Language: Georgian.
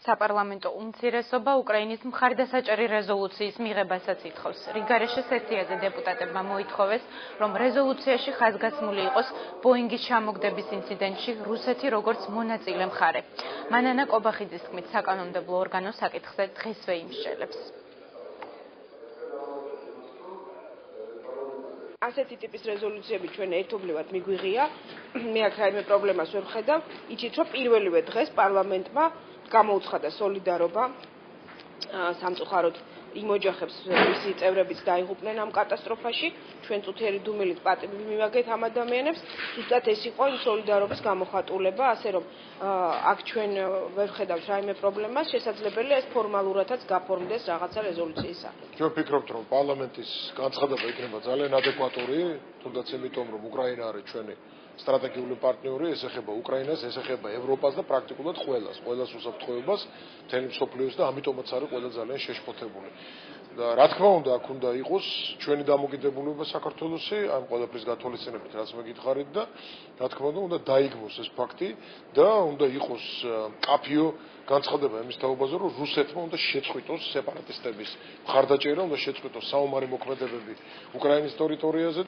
საპარლამენტო უმცირესობა უკრაინის მხარდასაჭერი რეზოლუციის მიღებასაც ითხოვს. რიგარეშე სესიაზე დეპუტატებმა მოითხოვეს, რომ რეზოლუციაში ხაზგასმული იყოს ბოინგის ჩამოგდების ინციდენტში რუსეთი როგორც მონაწილე მხარე. მანანა კობახიძის თქმით, საკანონმდებლო ორგანო საკითხზე დღესვე იმსჯელებს. ასეთი ტიპის რეზოლუციები ჩვენ ერთობლივად მიგვიღია. მე აქ რაიმე პრობლემას ვერ ვხედავ. იცით, რომ პირველივე დღეს პარლამენტმა გამოუცხადა სოლიდარობა სამწუხაროდ იმ ოჯახებს, ვისი წევრებიც დაიღუპნენ ამ კატასტროფაში. ჩვენ წუთიერი დუმილით პატივი მივაგეთ ამ ადამიანებს. ზუსტად ეს იყო იმ სოლიდარობის გამოხატულება, ასე რომ აქ ჩვენ ვერ ვხედავთ რაიმე პრობლემას, შესაძლებელია ეს ფორმალურადაც გაფორმდეს რაღაცა რეზოლუციის სახით. ჩვენ ვფიქრობთ, რომ პარლამენტის განცხადება იქნება ძალიან ადეკვატური, თუნდაც იმიტომ, რომ უკრაინა არის ჩვენი სტრატეგიული პარტნიორი, ეს ეხება უკრაინას, ეს ეხება ევროპას და პრაქტიკულად ყველას უსაფრთხოებას, მთელი მსოფლიოს და ამიტომაც არის ყველა ძალიან შეშფოთებული. და რა თქმა უნდა, აქ უნდა იყოს ჩვენი დამოკიდებულება საქართველოსი, ამ ყველაფრის გათვალისწინებით, რაც მეკითხარით და რა თქმა უნდა დაიგმოს ეს ფაქტი და უნდა იყოს კაფიო განცხადება იმის თაობაზე, რომ რუსეთმა უნდა შეწყვიტოს სეპარატისტების მხარდაჭერა, უნდა შეწყვიტოს საომარი მოქმედებები უკრაინის ტერიტორიაზე